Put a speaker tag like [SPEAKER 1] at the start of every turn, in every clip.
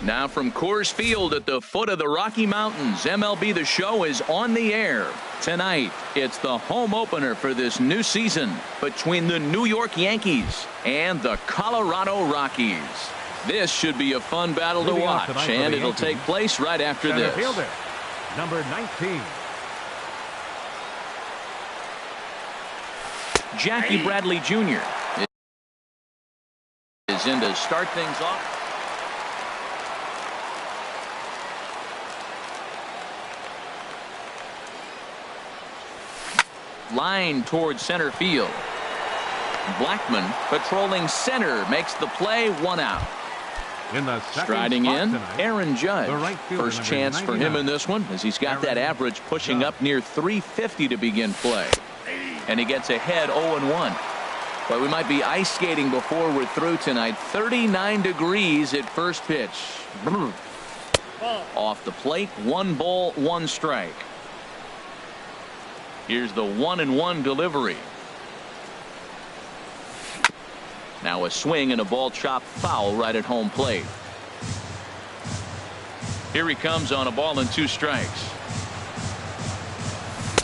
[SPEAKER 1] Now from Coors Field at the foot of the Rocky Mountains, MLB The Show is on the air. Tonight, it's the home opener for this new season between the New York Yankees and the Colorado Rockies. This should be a fun battle to watch, and it'll take place right after this.
[SPEAKER 2] Fielder, number 19.
[SPEAKER 1] Jackie Bradley Jr. is in to start things off. Line towards center field. Blackman patrolling center makes the play, 1 out. Striding in, Aaron Judge. First chance for him in this one, as he's got that average pushing up near 350 to begin play. And he gets ahead 0-1. But we might be ice skating before we're through tonight. 39 degrees at first pitch. Off the plate, 1 ball, 1 strike. Here's the 1-1 delivery. Now a swing and a ball chopped foul right at home plate. Here he comes on a ball and 2 strikes.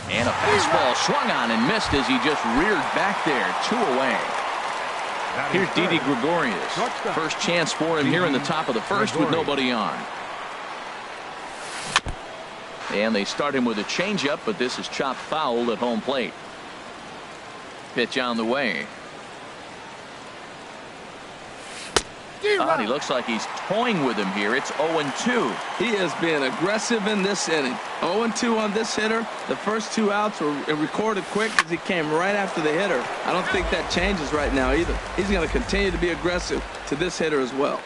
[SPEAKER 1] And a fastball swung on and missed as he just reared back there. 2 away. Here's Didi Gregorius. First chance for him here in the top of the first with nobody on. And they start him with a changeup, but this is chopped foul at home plate. Pitch on the way. Oh, he looks like he's toying with him here. It's 0-2.
[SPEAKER 3] He has been aggressive in this inning. 0-2 on this hitter. The first 2 outs were recorded quick as he came right after the hitter. I don't think that changes right now either. He's going to continue to be aggressive to this hitter as well.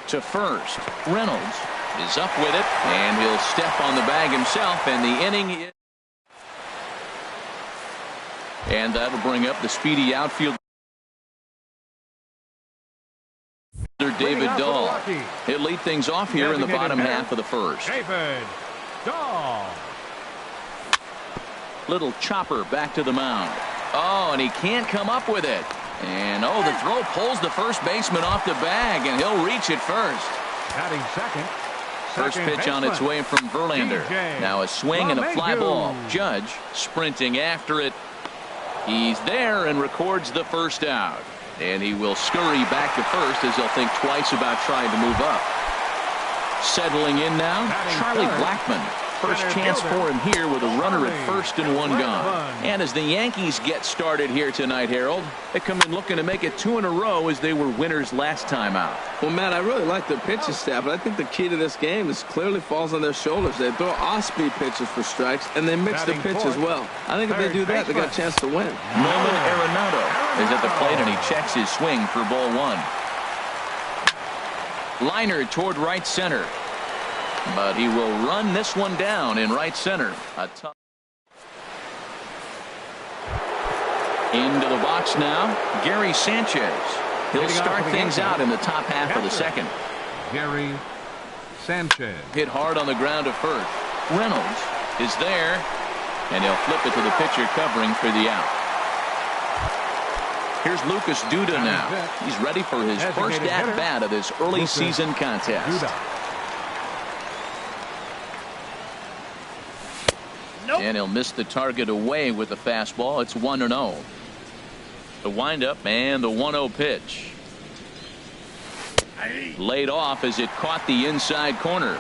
[SPEAKER 1] To first, Reynolds is up with it, and he'll step on the bag himself, and the inning is. And that'll bring up the speedy outfielder David Dahl. He'll lead things off here in the bottom half of the first.
[SPEAKER 2] David Dahl.
[SPEAKER 1] Little chopper back to the mound. Oh, and he can't come up with it. And oh, the throw pulls the first baseman off the bag, and he'll reach it first.
[SPEAKER 2] Batting second.
[SPEAKER 1] First pitch on its way from Verlander. Now a swing and a fly ball. Judge sprinting after it. He's there and records the first out. And he will scurry back to first as he'll think twice about trying to move up. Settling in now, Charlie Blackman. First chance for him here with a runner at first and 1 gone. And as the Yankees get started here tonight, Harold, they come in looking to make it 2 in a row as they were winners last time out.
[SPEAKER 3] Well, Matt, I really like their pitching staff, but I think the key to this game is clearly falls on their shoulders. They throw off-speed pitches for strikes, and they mix the pitch as well. I think if they do that, they got a chance to win.
[SPEAKER 1] Nolan Arenado is at the plate, and he checks his swing for ball 1. Liner toward right center. But he will run this one down in right center. Into the box now, Gary Sanchez. He'll start things out in the top half of the second.
[SPEAKER 2] Gary Sanchez.
[SPEAKER 1] Hit hard on the ground to first. Reynolds is there, and he'll flip it to the pitcher covering for the out. Here's Lucas Duda now. He's ready for his first at-bat of this early season contest. And he'll miss the target away with the fastball. It's 1-0. The windup and the 1-0 pitch. Laid off as it caught the inside corner.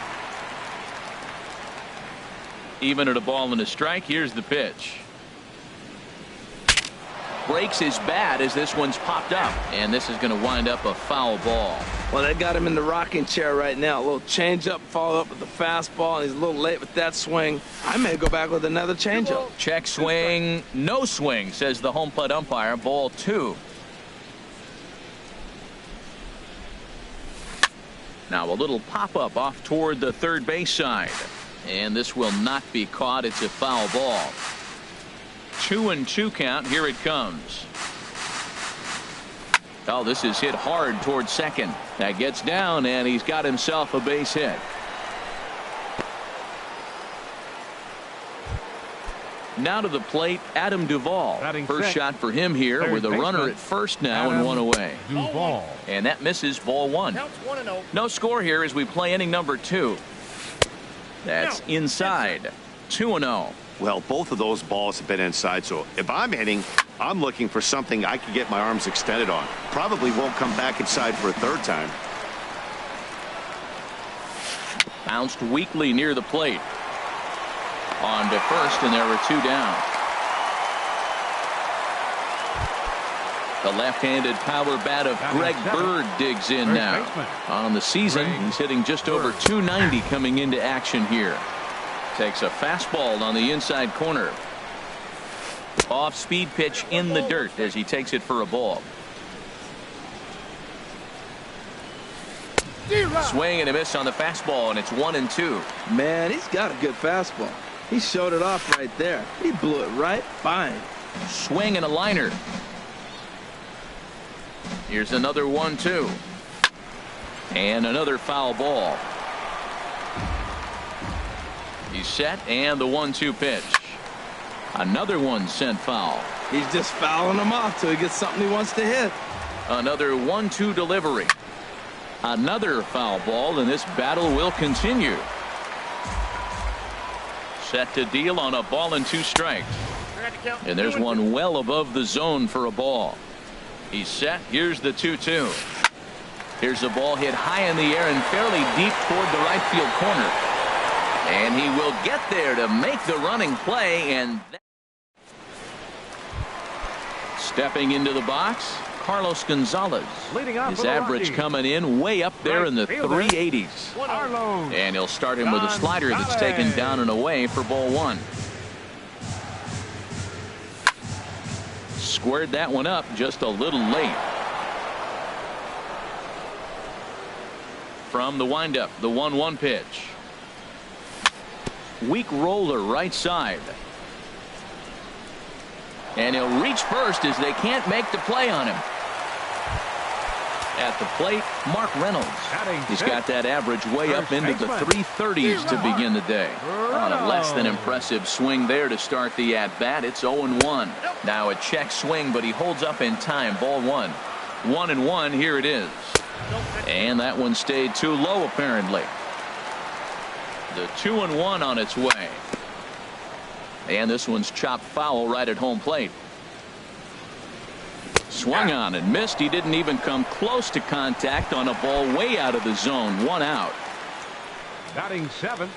[SPEAKER 1] Even at a ball and a strike, here's the pitch. Breaks his bat as this one's popped up, and this is going to wind up a foul ball.
[SPEAKER 3] Well, they got him in the rocking chair right now. A little changeup, follow up with the fastball, and he's a little late with that swing. I may go back with another changeup.
[SPEAKER 1] Check swing, no swing, says the home plate umpire. Ball 2. Now a little pop-up off toward the third base side, and this will not be caught. It's a foul ball. 2-2 count. Here it comes. Oh, this is hit hard towards second. That gets down, and he's got himself a base hit. Now to the plate, Adam Duvall. First shot for him here with a runner at first now and one away.
[SPEAKER 2] Duvall.
[SPEAKER 1] And that misses, ball one. No score here as we play inning number 2. That's inside. 2-0.
[SPEAKER 4] Well, both of those balls have been inside, so if I'm hitting, I'm looking for something I can get my arms extended on. Probably won't come back inside for a third time.
[SPEAKER 1] Bounced weakly near the plate. On to first, and there were 2 down. The left-handed power bat of Greg Bird digs in now. On the season, he's hitting just over 290 coming into action here. Takes a fastball on the inside corner. Off-speed pitch in the dirt as he takes it for a ball. Swing and a miss on the fastball, and it's 1-2.
[SPEAKER 3] Man, he's got a good fastball. He showed it off right there. He blew it right fine.
[SPEAKER 1] Swing and a liner. Here's another 1-2. And another foul ball. He's set, and the 1-2 pitch. Another one sent foul.
[SPEAKER 3] He's just fouling them off till he gets something he wants to hit.
[SPEAKER 1] Another 1-2 delivery. Another foul ball, and this battle will continue. Set to deal on a ball and 2 strikes. And there's one well above the zone for a ball. He's set. Here's the 2-2. Here's a ball hit high in the air and fairly deep toward the right field corner. And he will get there to make the running play. And stepping into the box, Carlos Gonzalez. His average coming in way up there in the 380s. And he'll start him with a slider that's taken down and away for ball 1. Squared that one up just a little late. From the windup, the 1-1 pitch. Weak roller right side. And he'll reach first as they can't make the play on him. At the plate, Mark Reynolds. He's got that average way up into the 330s to begin the day. On a less than impressive swing there to start the at-bat. It's 0-1. Now a check swing, but he holds up in time. Ball 1. 1-1. Here it is. And that one stayed too low, apparently. The 2-1 on its way. And this one's chopped foul right at home plate. Swung on and missed. He didn't even come close to contact on a ball way out of the zone. 1 out.
[SPEAKER 2] Batting 7.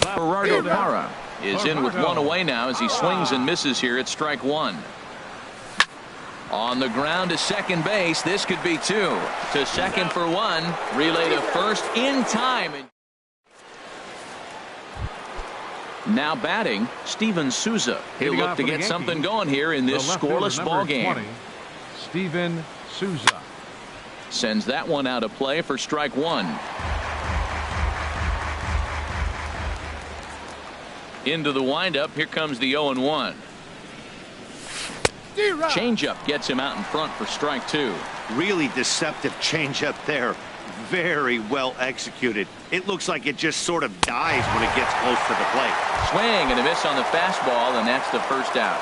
[SPEAKER 1] Gerardo Parra is in with 1 away now as he swings and misses here at strike 1. On the ground to second base. This could be 2. To second for 1. Relay to first in time. Now batting, Steven Souza. He'll look to get something going here in this scoreless ball game.
[SPEAKER 2] Steven Souza
[SPEAKER 1] sends that one out of play for strike 1. Into the windup. Here comes the 0-1. Changeup gets him out in front for strike 2.
[SPEAKER 4] Really deceptive changeup there. Very well executed. It looks like it just sort of dies when it gets close to the plate.
[SPEAKER 1] Swing and a miss on the fastball, and that's the first out.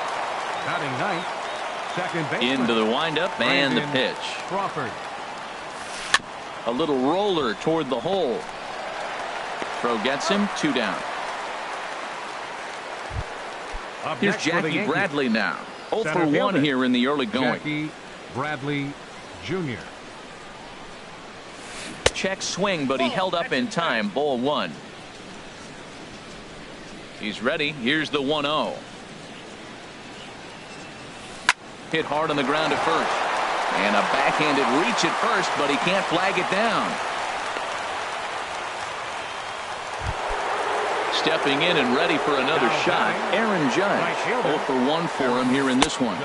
[SPEAKER 2] Batting 9th, second baseman.
[SPEAKER 1] Into the windup and the pitch.
[SPEAKER 2] Crawford.
[SPEAKER 1] A little roller toward the hole. Throw gets him. 2 down. Here's Jackie Bradley now. 0 for 1 here in the early going.
[SPEAKER 2] Jackie Bradley Jr.
[SPEAKER 1] Check swing, but he held up in time. Ball 1. He's ready. Here's the 1-0. Hit hard on the ground at first. And a backhanded reach at first, but he can't flag it down. Stepping in and ready for another shot, Aaron Judge. 0 for 1 for him here in this one.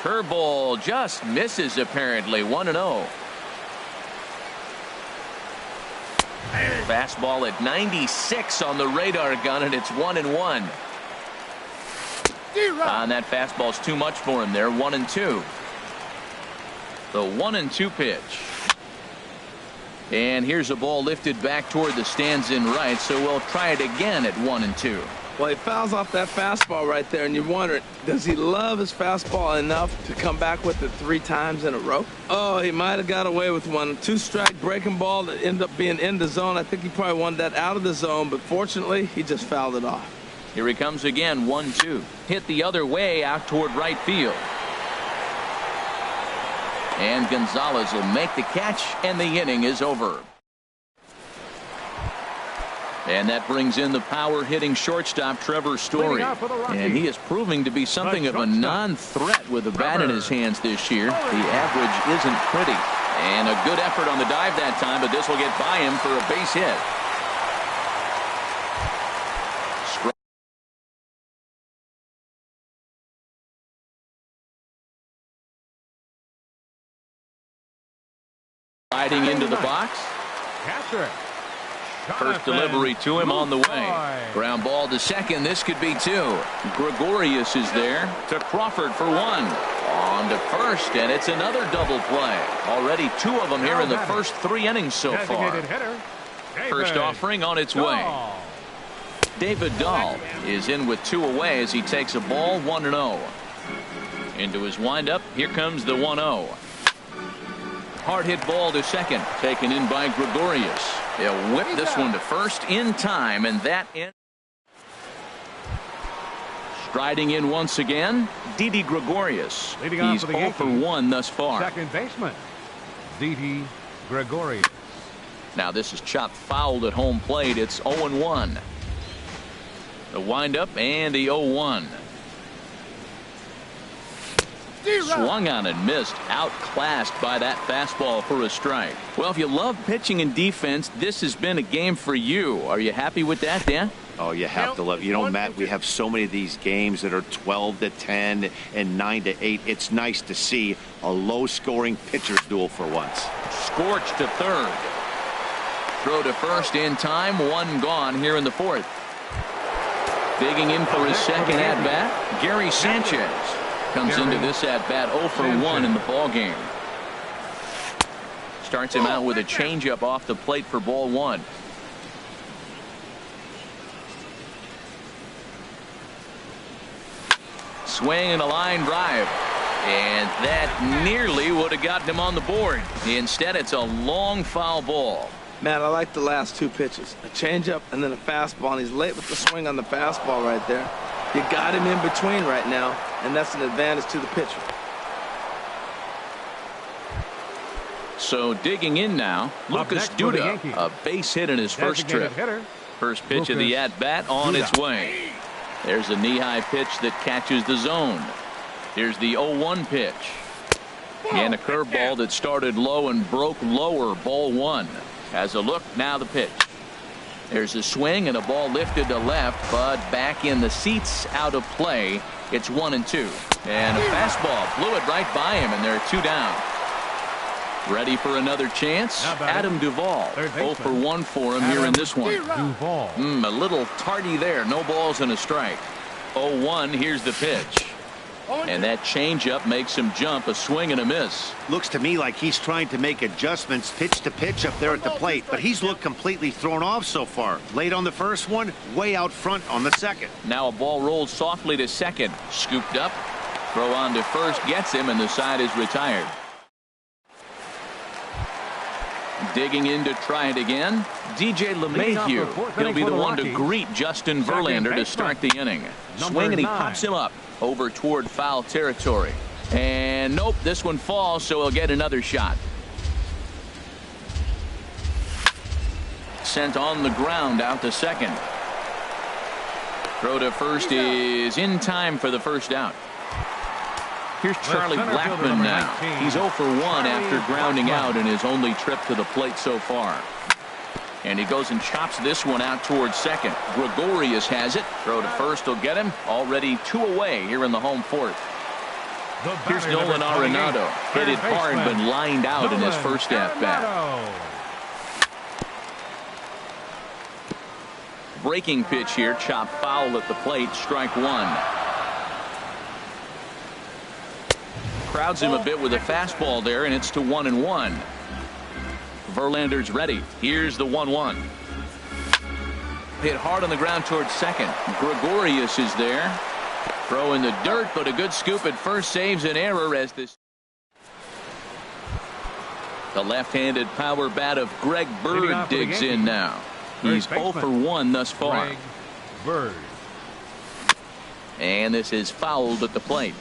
[SPEAKER 1] Curveball just misses apparently. 1-0. Fastball at 96 on the radar gun, and it's 1-1. And that fastball's too much for him there. 1-2. The 1-2 pitch. And here's a ball lifted back toward the stands in right, so we'll try it again at 1-2.
[SPEAKER 3] Well, he fouls off that fastball right there, and you're wondering, does he love his fastball enough to come back with it 3 times in a row? Oh, he might have got away with one. 2-strike breaking ball that ended up being in the zone. I think he probably wanted that out of the zone, but fortunately, he just fouled it off.
[SPEAKER 1] Here he comes again, 1-2. Hit the other way out toward right field. And Gonzalez will make the catch, and the inning is over. And that brings in the power-hitting shortstop, Trevor Story. And he is proving to be something of a non-threat with the bat in his hands this year. The average isn't pretty. And a good effort on the dive that time, but this will get by him for a base hit. Sliding into the box.
[SPEAKER 2] Catcher.
[SPEAKER 1] First delivery to him on the way. Ground ball to second. This could be 2. Gregorius is there to Crawford for 1. On to first, and it's another double play. Already 2 of them here in the first 3 innings so far. First offering on its way. David Dahl is in with 2 away as he takes a ball, 1-0. Into his windup. Here comes the 1-0. Hard hit ball to second, taken in by Gregorius. They'll whip this one to first in time, and that ends. Striding in once again, Didi Gregorius. He's 0 for 1 thus far.
[SPEAKER 2] Second baseman, Didi Gregorius.
[SPEAKER 1] Now this is chopped fouled at home plate. It's 0-1. The windup and the 0-1. Swung on and missed, outclassed by that fastball for a strike. Well, if you love pitching and defense, this has been a game for you. Are you happy with that, Dan?
[SPEAKER 4] Oh, you have to love. You know, Matt, we have so many of these games that are 12-10 and 9-8. It's nice to see a low-scoring pitcher's duel for once.
[SPEAKER 1] Scorched to third. Throw to first in time. 1 gone here in the 4th. Digging in for his second at-bat, Gary Sanchez. Comes into this at-bat 0 for 1 in the ball game. Starts him out with a changeup off the plate for ball 1. Swing and a line drive. And that nearly would have gotten him on the board. Instead, it's a long foul ball.
[SPEAKER 3] Matt, I like the last 2 pitches. A changeup and then a fastball, and he's late with the swing on the fastball right there. You got him in between right now, and that's an advantage to the pitcher.
[SPEAKER 1] So digging in now, Lucas Duda, a base hit in his first trip. First pitch of the at-bat on its way. There's a knee-high pitch that catches the zone. Here's the 0-1 pitch. And a curveball that started low and broke lower, ball 1. Has a look, now the pitch. There's a swing and a ball lifted to left, but back in the seats, out of play. It's 1-2. And a fastball blew it right by him, and there are 2 down. Ready for another chance? Adam Duvall. 0 for 1 for him here in this one. A little tardy there. No balls and a strike. 0-1. Here's the pitch. And that changeup makes him jump. A swing and a miss.
[SPEAKER 4] Looks to me like he's trying to make adjustments pitch to pitch up there at the plate, but he's looked completely thrown off so far. Late on the first one, way out front on the second.
[SPEAKER 1] Now a ball rolled softly to second. Scooped up. Throw on to first gets him, and the side is retired. Digging in to try it again, DJ LeMahieu. He'll be the one to greet Justin Verlander to start the inning. Swing, and he pops him up over toward foul territory. And nope, this one falls, so he'll get another shot. Sent on the ground out to second. Throw to first is in time for the first out. Here's Charlie Blackmon now. He's 0 for 1 after grounding out in his only trip to the plate so far. And he goes and chops this one out towards second. Gregorius has it. Throw to first will get him. Already 2 away here in the home 4th. Here's Nolan Arenado. Hit it hard but lined out in his first at-bat. Breaking pitch here. Chop foul at the plate. Strike 1. Crowds him a bit with a fastball there, and it's to 1-1. Verlander's ready. Here's the 1-1. hit hard on the ground towards second. Gregorius is there. Throw in the dirt, but a good scoop at first saves an error as this. The left-handed power bat of Greg Bird digs in now. He's 0 for 1 thus far.
[SPEAKER 2] Greg Bird.
[SPEAKER 1] And this is fouled at the plate.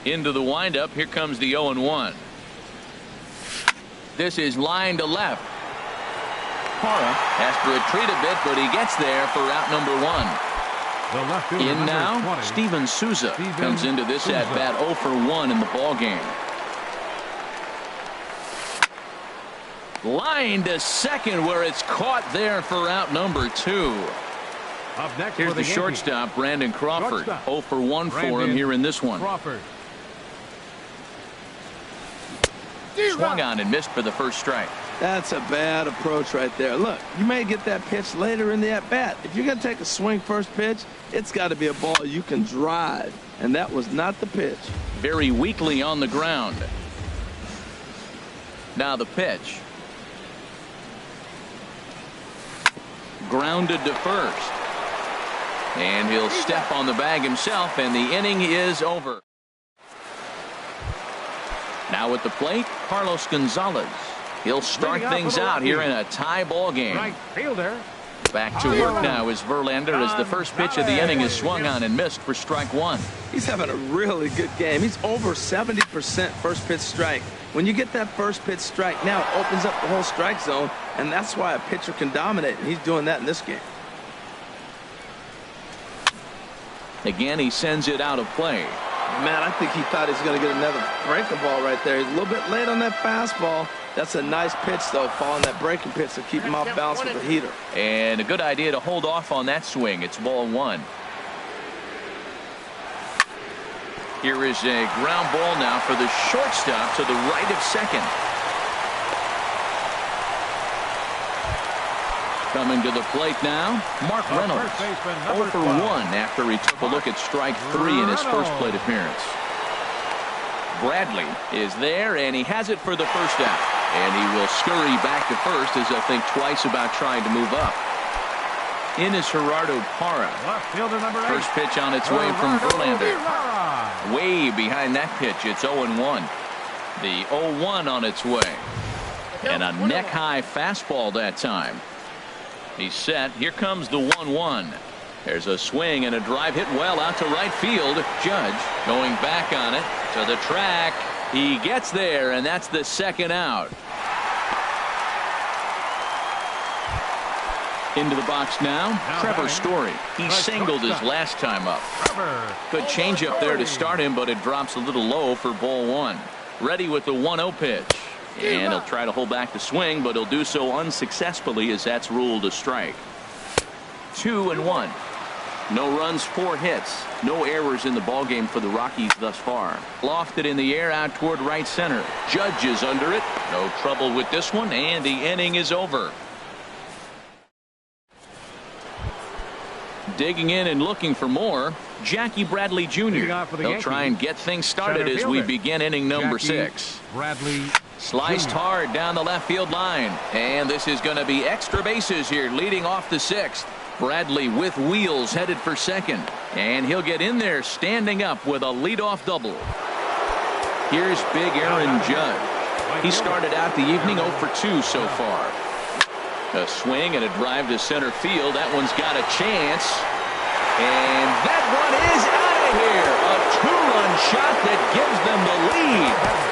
[SPEAKER 1] Into the windup. Here comes the 0-1. This is line to left. Parra has to retreat a bit, but he gets there for out number 1. In now, Steven Souza comes into this at bat 0 for 1 in the ball game. Line to second, where it's caught there for out number 2.
[SPEAKER 2] Up next
[SPEAKER 1] Here's
[SPEAKER 2] for
[SPEAKER 1] the shortstop, Brandon Crawford. 0 for 1 for him here in this one.
[SPEAKER 2] Crawford.
[SPEAKER 1] Swung on and missed for the first strike.
[SPEAKER 3] That's a bad approach right there. Look, you may get that pitch later in the at-bat. If you're going to take a swing first pitch, it's got to be a ball you can drive. And that was not the pitch.
[SPEAKER 1] Very weakly on the ground. Now the pitch. Grounded to first. And he'll step on the bag himself, and the inning is over. Now at the plate, Carlos Gonzalez. He'll start things out here in a tie ball game.
[SPEAKER 2] Right fielder.
[SPEAKER 1] Back to work now is Verlander as the first pitch of the inning is swung on and missed for strike 1.
[SPEAKER 3] He's having a really good game. He's over 70% first pitch strike. When you get that first pitch strike, now it opens up the whole strike zone, and that's why a pitcher can dominate, and he's doing that in this game.
[SPEAKER 1] Again, he sends it out of play.
[SPEAKER 3] Man, I think he thought he was going to get another breaking ball right there. He's a little bit late on that fastball. That's a nice pitch, though, following that breaking pitch to keep him off balance with the heater.
[SPEAKER 1] And a good idea to hold off on that swing. It's ball 1. Here is a ground ball now for the shortstop to the right of second. Coming to the plate now, Mark Reynolds. 0 for 1 after he took a look at strike 3 in his first plate appearance. Bradley is there, and he has it for the first out. And he will scurry back to first as he'll think twice about trying to move up. In is Gerardo Parra. First pitch on its way from Verlander. Way behind that pitch, it's 0-1. The 0-1 on its way. And a neck-high fastball that time. He's set. Here comes the 1-1. There's a swing and a drive hit well out to right field. Judge going back on it to the track. He gets there, and that's the second out. Into the box now, Trevor Story. He singled his last time up. Good changeup there to start him, but it drops a little low for ball 1. Ready with the 1-0 pitch. And he'll try to hold back the swing, but he'll do so unsuccessfully as that's ruled a strike. 2-1. No runs, 4 hits. No errors in the ballgame for the Rockies thus far. Lofted in the air out toward right center. Judge is under it. No trouble with this one, and the inning is over. Digging in and looking for more, Jackie Bradley Jr. They'll try and get things started as we begin inning number 6.
[SPEAKER 2] Bradley
[SPEAKER 1] Sliced hard down the left field line. And this is going to be extra bases here leading off the 6th. Bradley with wheels headed for second. And he'll get in there standing up with a leadoff double. Here's big Aaron Judge. He started out the evening 0 for 2 so far. A swing and a drive to center field. That one's got a chance. And that one is out of here. A 2-run shot that gives them the lead.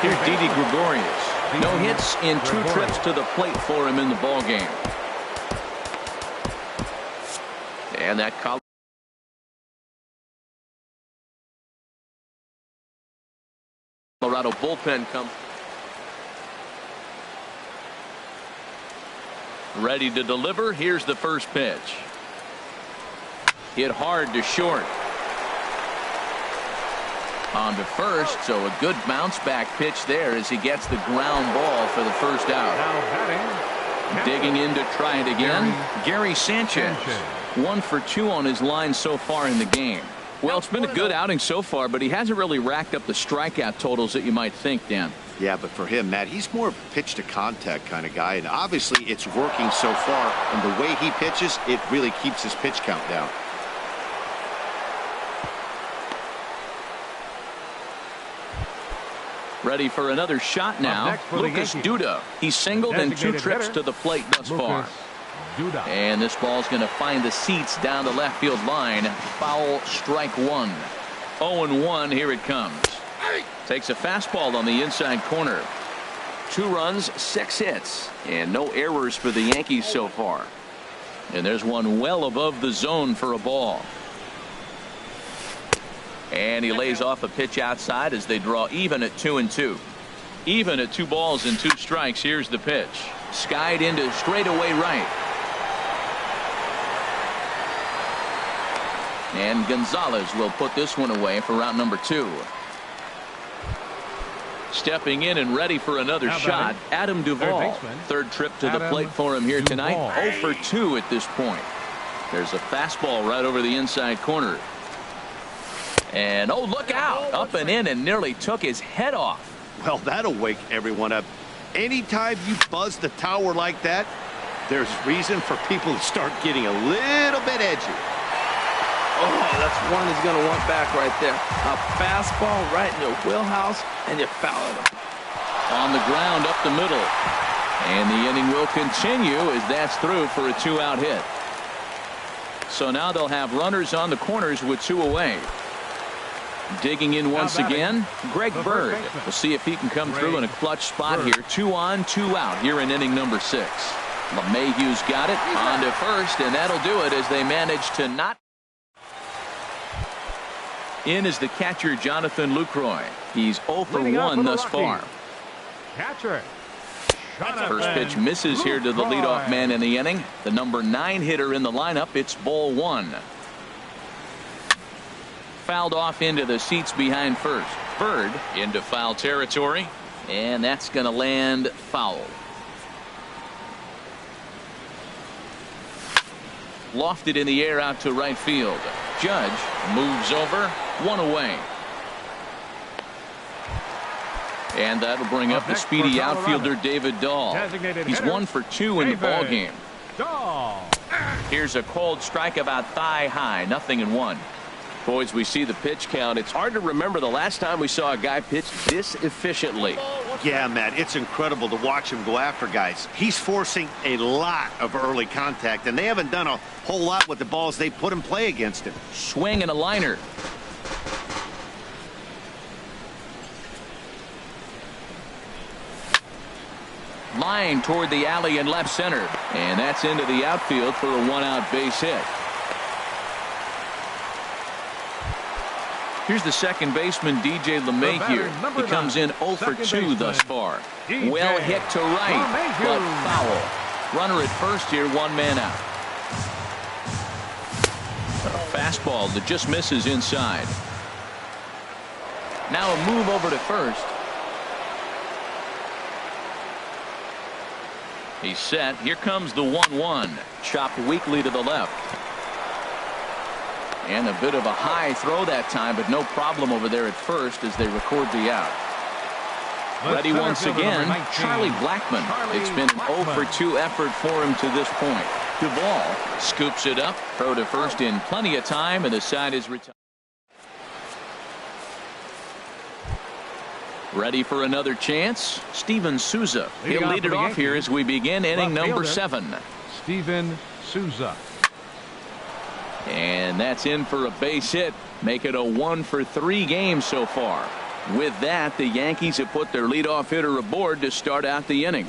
[SPEAKER 1] Here's Didi Gregorius. No hits in 2 trips to the plate for him in the ball game. And that Colorado bullpen comes ready to deliver. Here's the first pitch. Hit hard to short. On to first, so a good bounce back pitch there as he gets the ground ball for the first out. Digging in to try it again, Gary Sanchez. 1 for 2 on his line so far in the game. Well, it's been a good outing so far, but he hasn't really racked up the strikeout totals that you might think, Dan.
[SPEAKER 4] Yeah, but for him, Matt, he's more of a pitch-to-contact kind of guy, and obviously it's working so far, and the way he pitches, it really keeps his pitch count down.
[SPEAKER 1] Ready for another shot now. Lucas Duda. He's singled in 2 trips to the plate thus far. And this ball's going to find the seats down the left field line. Foul, strike 1. 0-1, here it comes. Takes a fastball on the inside corner. 2 runs, 6 hits, and no errors for the Yankees so far. And there's one well above the zone for a ball. And he lays off a pitch outside as they draw even at 2-2. Even at 2 balls and 2 strikes. Here's the pitch. Skied into straightaway right. And Gonzalez will put this one away for route number 2. Stepping in and ready for another shot, Adam Duvall. 3rd trip to the plate for him here tonight. 0 for 2 at this point. There's a fastball right over the inside corner. And oh, look out. Up and in and nearly took his head off.
[SPEAKER 4] Well, that'll wake everyone up. Anytime you buzz the tower like that, there's reason for people to start getting a little bit edgy.
[SPEAKER 3] Oh, that's one he's going to want back right there. A fastball right in your wheelhouse, and you foul it.
[SPEAKER 1] On the ground up the middle. And the inning will continue as that's through for a 2-out hit. So now they'll have runners on the corners with 2 away. Digging in once again, Greg Bird. We'll see if he can come through in a clutch spot here. 2 on, 2 out here in inning number 6. LeMahieu's got it on to first, and that'll do it as they manage to not. In is the catcher, Jonathan Lucroy. He's 0 for 1 thus far.
[SPEAKER 2] Catcher.
[SPEAKER 1] First pitch misses here to the leadoff man in the inning. The number 9 hitter in the lineup. It's ball 1. Fouled off into the seats behind first. Bird into foul territory, and that's going to land foul. Lofted in the air out to right field. Judge moves over, 1 away. And that'll bring up the speedy outfielder David Dahl. He's 1 for 2 in the ball game. Here's a cold strike about thigh high, 0-1. Boys, we see the pitch count. It's hard to remember the last time we saw a guy pitch this efficiently.
[SPEAKER 4] Yeah, Matt, it's incredible to watch him go after guys. He's forcing a lot of early contact, and they haven't done a whole lot with the balls they put in play against him.
[SPEAKER 1] Swing and a liner. Line toward the alley in left center. And that's into the outfield for a 1-out base hit. Here's the second baseman, DJ LeMahieu. He comes in 0 for 2 thus far. Well hit to right, but foul. Runner at first here, 1 man out. A fastball that just misses inside. Now a move over to first. He's set. Here comes the 1-1. Chopped weakly to the left. And a bit of a high throw that time, but no problem over there at first as they record the out. Ready once again, Charlie Blackmon. It's been an 0 for 2 effort for him to this point. Duvall scoops it up, throw to first in plenty of time, and the side is retired. Ready for another chance, Steven Souza. He'll lead it off here as we begin inning number 7.
[SPEAKER 2] Steven Souza.
[SPEAKER 1] And that's in for a base hit. Make it a 1 for 3 game so far. With that, the Yankees have put their leadoff hitter aboard to start out the inning.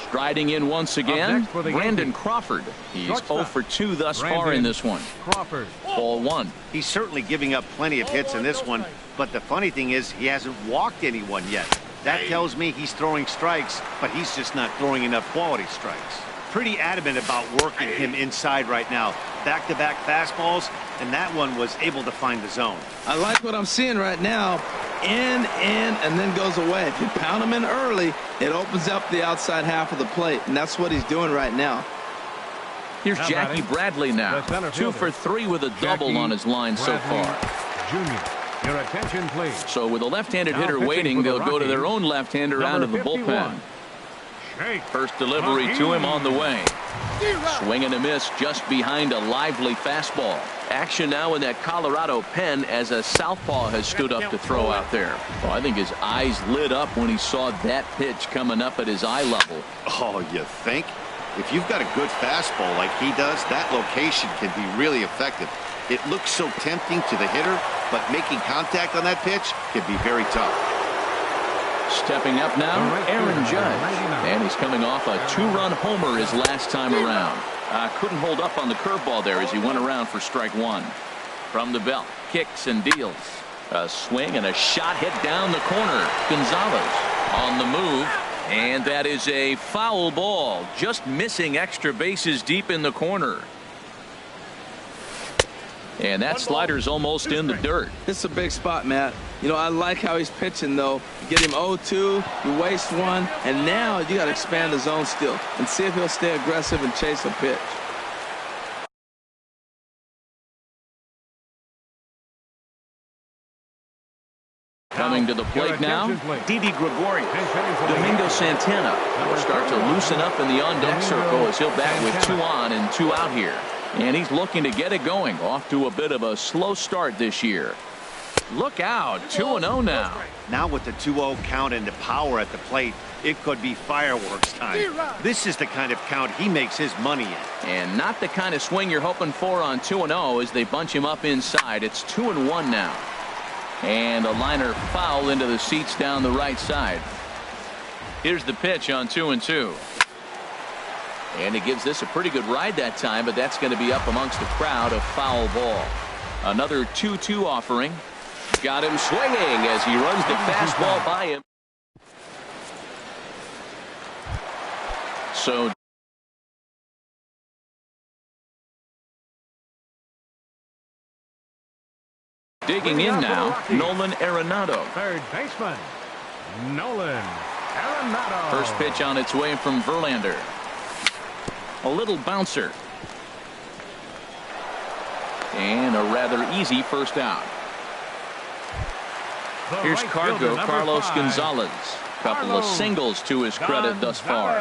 [SPEAKER 1] Striding in once again, Brandon Crawford. He's 0 for 2 thus far in this one.
[SPEAKER 2] Crawford.
[SPEAKER 1] Ball 1.
[SPEAKER 4] He's certainly giving up plenty of hits in this one, but the funny thing is he hasn't walked anyone yet. That tells me he's throwing strikes, but he's just not throwing enough quality strikes. Pretty adamant about working him inside right now. Back-to-back fastballs, and that one was able to find the zone.
[SPEAKER 3] I like what I'm seeing right now. In, and then goes away. If you pound him in early, it opens up the outside half of the plate, and that's what he's doing right now.
[SPEAKER 1] Here's Jackie Bradley now. 2 for 3 with a double on his line so far.
[SPEAKER 2] Junior. Your attention, please.
[SPEAKER 1] So with a left-handed
[SPEAKER 2] Now
[SPEAKER 1] hitter
[SPEAKER 2] pitching
[SPEAKER 1] waiting,
[SPEAKER 2] for the
[SPEAKER 1] they'll go to their
[SPEAKER 2] Rockies,
[SPEAKER 1] own left-hander out of the
[SPEAKER 2] 51.
[SPEAKER 1] bullpen.
[SPEAKER 2] Shake.
[SPEAKER 1] First delivery to him on the way. Swing and a miss just behind a lively fastball. Action now in that Colorado pen as a southpaw has stood up to throw out there. Well, I think his eyes lit up when he saw that pitch coming up at his eye level.
[SPEAKER 4] Oh, you think? If you've got a good fastball like he does, that location can be really effective. It looks so tempting to the hitter, but making contact on that pitch can be very tough.
[SPEAKER 1] Stepping up now, Aaron Judge. And he's coming off a two-run homer his last time around. Couldn't hold up on the curveball there as he went around for strike one. From the belt, kicks and deals. A swing and a shot hit down the corner. Gonzalez on the move. And that is a foul ball. Just missing extra bases deep in the corner. And that slider's almost in the dirt.
[SPEAKER 3] It's a big spot, Matt. You know, I like how he's pitching, though. You get him 0-2, you waste one, and now you got to expand the zone still and see if he'll stay aggressive and chase a pitch.
[SPEAKER 1] Coming to the plate now, Didi Gregorius. Domingo Santana will start to loosen up in the on-deck circle as he'll bat with 2 on and 2 out here. And he's looking to get it going. Off to a bit of a slow start this year. Look out, 2-0 now.
[SPEAKER 4] Now with the 2-0 count and the power at the plate, it could be fireworks time. This is the kind of count he makes his money in.
[SPEAKER 1] And not the kind of swing you're hoping for on 2-0 as they bunch him up inside. It's 2-1 now. And a liner foul into the seats down the right side. Here's the pitch on 2-2. And he gives this a pretty good ride that time, but that's going to be up amongst the crowd. A foul ball. Another 2-2 offering. Got him swinging as he runs the fastball by him. So digging in now, Nolan Arenado.
[SPEAKER 2] Third baseman, Nolan Arenado.
[SPEAKER 1] First pitch on its way from Verlander. A little bouncer. And a rather easy first out. Here's Cargo, Carlos Gonzalez. Couple of singles to his credit thus far.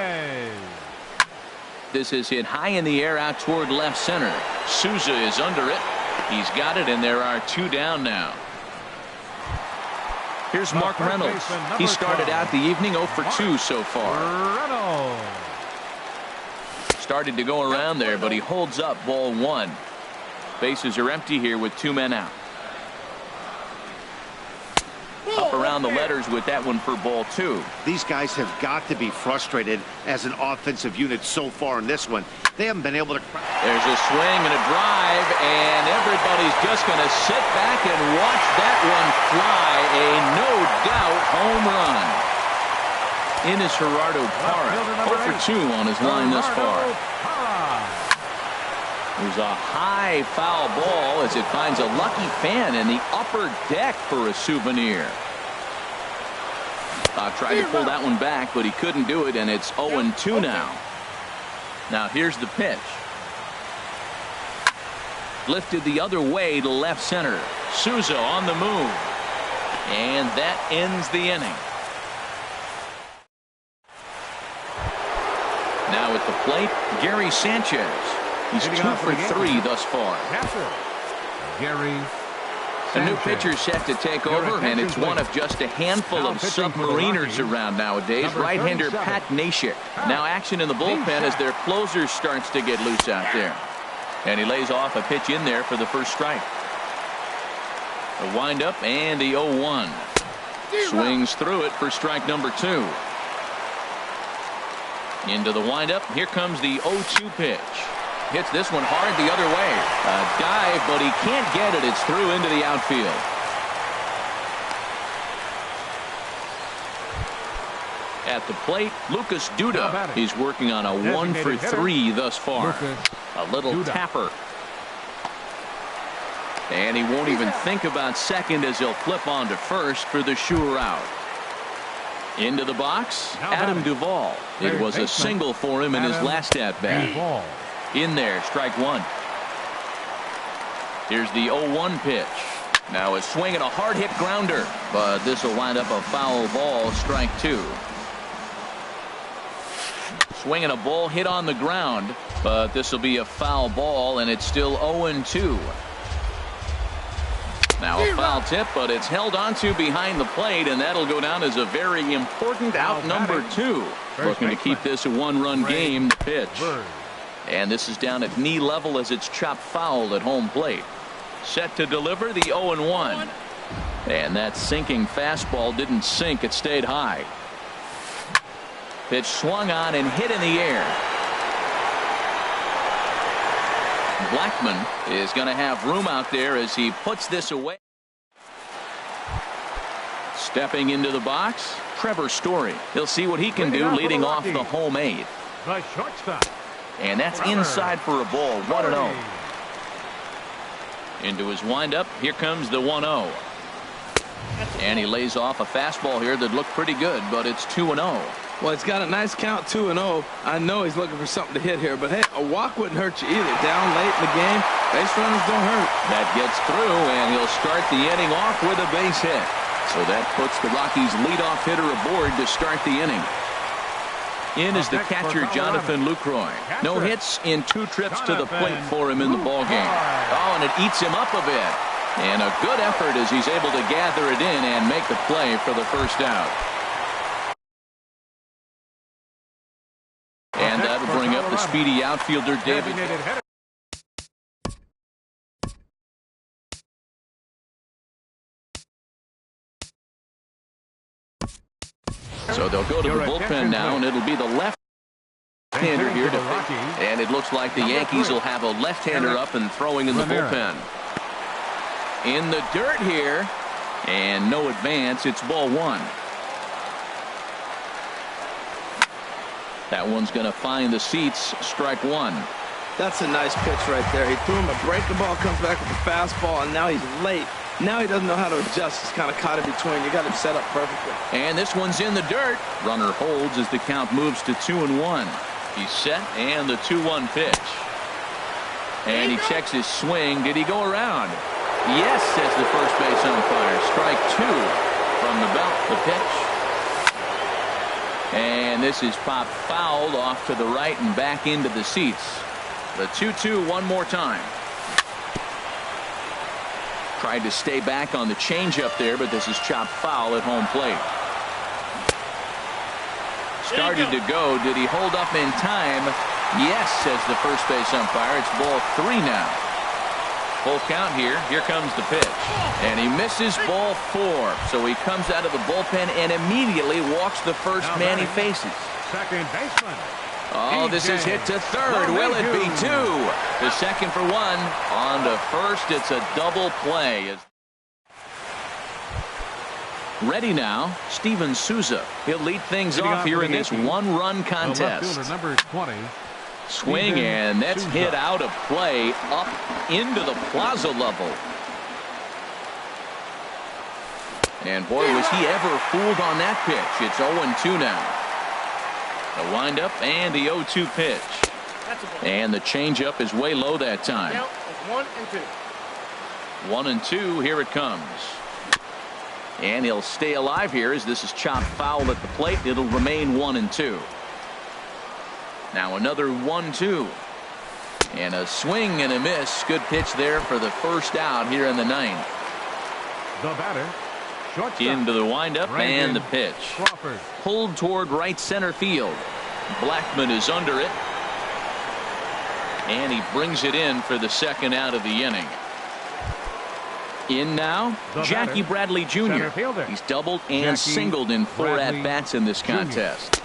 [SPEAKER 1] This is hit high in the air out toward left center. Souza is under it. He's got it, and there are 2 down now. Here's Mark Reynolds. He started out the evening 0 for 2 so far. Started to go around there, but he holds up ball 1. Bases are empty here with 2 men out. Up around the letters with that one for ball 2.
[SPEAKER 4] These guys have got to be frustrated as an offensive unit so far in this one. They haven't been able to.
[SPEAKER 1] There's a swing and a drive, and everybody's just going to sit back and watch that one fly. A no-doubt home run. In is Gerardo Parra. 0 for 2 on his line thus far. There's a high foul ball as it finds a lucky fan in the upper deck for a souvenir. Tried to pull that one back, but he couldn't do it, and it's 0-2 now. Now here's the pitch. Lifted the other way to left center. Souza on the move. And that ends the inning. Now at the plate, Gary Sanchez. He's 2 for 3 thus far.
[SPEAKER 2] Gary
[SPEAKER 1] A new pitcher set to take over, and it's one of just a handful of submariners around nowadays. Right-hander Pat Neshek. Now action in the bullpen as their closer starts to get loose out there. And he lays off a pitch in there for the first strike. A windup and the 0-1. Swings through it for strike number 2. Into the windup. Here comes the 0-2 pitch. Hits this one hard the other way. A dive, but he can't get it. It's through into the outfield. At the plate, Lucas Duda. He's working on a 1 for 3 thus far. A little tapper. And he won't even think about second as he'll flip on to first for the sure out. Into the box, Adam Duvall. It was a single for him in his last at-bat. In there, strike 1. Here's the 0-1 pitch. Now a swing and a hard hit grounder, but this will wind up a foul ball, strike 2. Swinging a ball hit on the ground, but this will be a foul ball, and it's still 0-2. Now a foul tip, but it's held onto behind the plate, and that'll go down as a very important out number 2. Looking to keep this a one-run game. The pitch. And this is down at knee level as it's chopped foul at home plate. Set to deliver the 0-1. And that sinking fastball didn't sink. It stayed high. Pitch swung on and hit in the air. Blackman is going to have room out there as he puts this away. Stepping into the box, Trevor Story. He'll see what he can do leading off the home 8.
[SPEAKER 2] The shortstop.
[SPEAKER 1] And that's inside for a ball. 1-0. Into his windup. Here comes the 1-0. And he lays off a fastball here that looked pretty good, but it's 2-0.
[SPEAKER 3] Well, he's got a nice count, 2-0. I know he's looking for something to hit here, but hey, a walk wouldn't hurt you either. Down late in the game, base runners don't hurt.
[SPEAKER 1] That gets through, and he'll start the inning off with a base hit. So that puts the Rockies' leadoff hitter aboard to start the inning. In is the catcher, Jonathan Lucroy. No hits in 2 trips to the plate for him in the ballgame. Oh, and it eats him up a bit. And a good effort as he's able to gather it in and make the play for the first out. And that'll bring up the speedy outfielder, David. So they'll go to the bullpen now, and it'll be the left-hander here to pitch. And it looks like the Yankees will have a left-hander up and throwing in the bullpen. In the dirt here, and no advance. It's ball 1. That one's going to find the seats. Strike 1.
[SPEAKER 3] That's a nice pitch right there. He threw him a break. The ball comes back with a fastball, and now he's late. Now he doesn't know how to adjust. He's kind of caught in between. You got him set up perfectly.
[SPEAKER 1] And this one's in the dirt. Runner holds as the count moves to 2-1. He's set, and the 2-1 pitch. And he checks his swing. Did he go around? Yes, says the first base umpire. Strike 2 from the belt. The pitch. And this is popped foul off to the right and back into the seats. The 2-2 one more time. Tried to stay back on the changeup there, but this is chopped foul at home plate. Started to go. Did he hold up in time? Yes, says the first base umpire. It's ball 3 now. Full count here. Here comes the pitch. And he misses ball 4. So he comes out of the bullpen and immediately walks the first man he faces.
[SPEAKER 2] Second baseman.
[SPEAKER 1] Oh, this is hit to third. Will it be 2? The second for 1. On to first. It's a double play. Ready now, Steven Souza. He'll lead things off here in this one-run contest.
[SPEAKER 2] Number 20.
[SPEAKER 1] Swing, and that's hit out of play up into the plaza level. And boy, was he ever fooled on that pitch. It's 0-2 now. The windup and the 0-2 pitch. And the changeup is way low that time. 1-2. Here it comes. And he'll stay alive here as this is chopped foul at the plate. It'll remain 1-2. Now another 1-2. And a swing and a miss. Good pitch there for the first out here in the 9th.
[SPEAKER 2] The batter. Shortstop.
[SPEAKER 1] Into the windup and the pitch.
[SPEAKER 2] Crawford.
[SPEAKER 1] Pulled toward right center field. Blackman is under it. And he brings it in for the second out of the inning. In now, Jackie Bradley Jr. He's doubled and singled in 4 at-bats in this contest.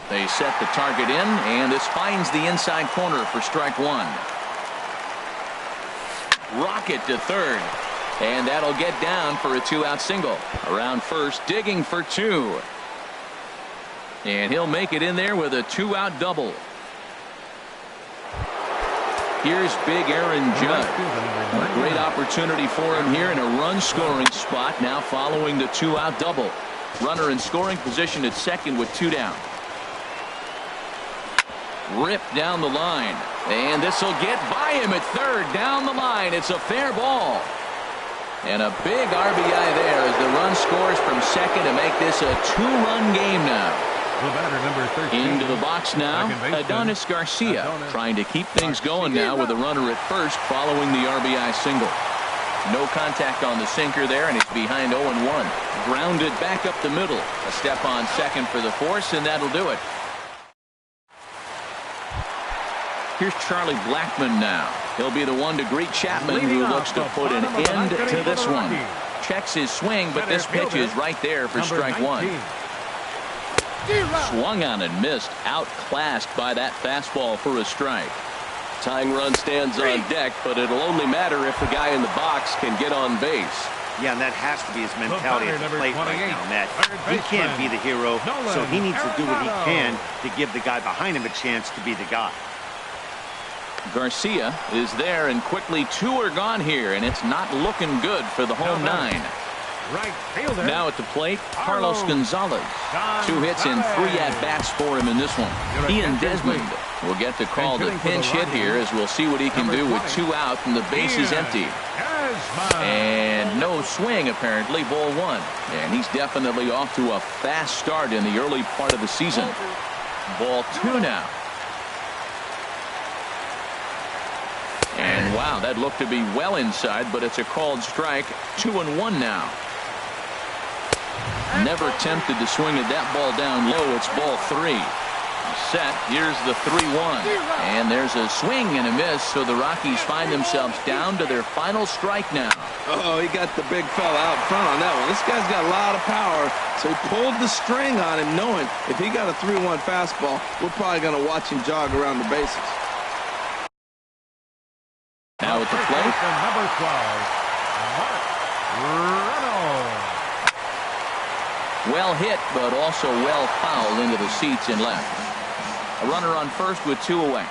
[SPEAKER 1] They set the target in, and this finds the inside corner for strike 1. Rocket to third. And that'll get down for a 2-out single. Around first, digging for 2. And he'll make it in there with a 2-out double. Here's big Aaron Judge. A great opportunity for him here in a run-scoring spot now following the 2-out double. Runner in scoring position at second with 2 down. Ripped down the line. And this will get by him at third. Down the line. It's a fair ball. And a big RBI there as the run scores from second to make this a two-run game now.
[SPEAKER 2] The batter, number 13.
[SPEAKER 1] Into the box now, Adonis Garcia trying to keep things going now with a runner at first following the RBI single. No contact on the sinker there, and it's behind 0-1. Grounded back up the middle. A step on second for the force, and that'll do it. Here's Charlie Blackmon now. He'll be the one to greet Chapman, who looks to put an end to this one. Checks his swing, but this pitch is right there for strike one. Swung on and missed. Outclassed by that fastball for a strike. Tying run stands on deck, but it'll only matter if the guy in the box can get on base.
[SPEAKER 4] Yeah, and that has to be his mentality at the plate right now, Matt. He can't be the hero, so he needs to do what he can to give the guy behind him a chance to be the guy.
[SPEAKER 1] Garcia is there, and quickly two are gone here, and it's not looking good for the home nine.
[SPEAKER 2] Right fielder.
[SPEAKER 1] Now at the plate, Carlos Gonzalez. 2 hits and 3 at-bats for him in this one. He and Desmond will get to call the pinch hit here, as we'll see what he can do with 2 out and the base is empty. And no swing, apparently, ball 1. And he's definitely off to a fast start in the early part of the season. Ball 2 now. And wow, that looked to be well inside, but it's a called strike. 2-1 now. Never tempted to swing at that ball down low. It's ball 3. Set. Here's the 3-1. And there's a swing and a miss, so the Rockies find themselves down to their final strike now.
[SPEAKER 3] Oh, he got the big fella out front on that one. This guy's got a lot of power, so he pulled the string on him, knowing if he got a 3-1 fastball, we're probably going to watch him jog around the bases.
[SPEAKER 1] Now at the plate,
[SPEAKER 2] number 12, Mark Reynolds.
[SPEAKER 1] well hit, but also well fouled into the seats and left. A runner on first with 2 away.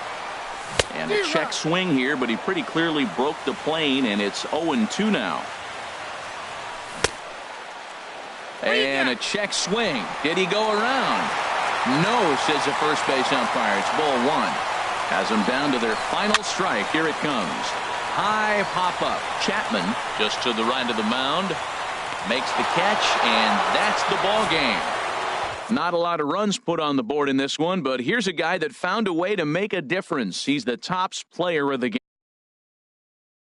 [SPEAKER 1] And a check swing here, but he pretty clearly broke the plane, and it's 0-2 now. And a check swing. Did he go around? No, says the first base umpire. It's ball 1. Has them down to their final strike. Here it comes. High pop-up. Chapman just to the right of the mound. Makes the catch, and that's the ball game. Not a lot of runs put on the board in this one, but here's a guy that found a way to make a difference. He's the tops player of the game.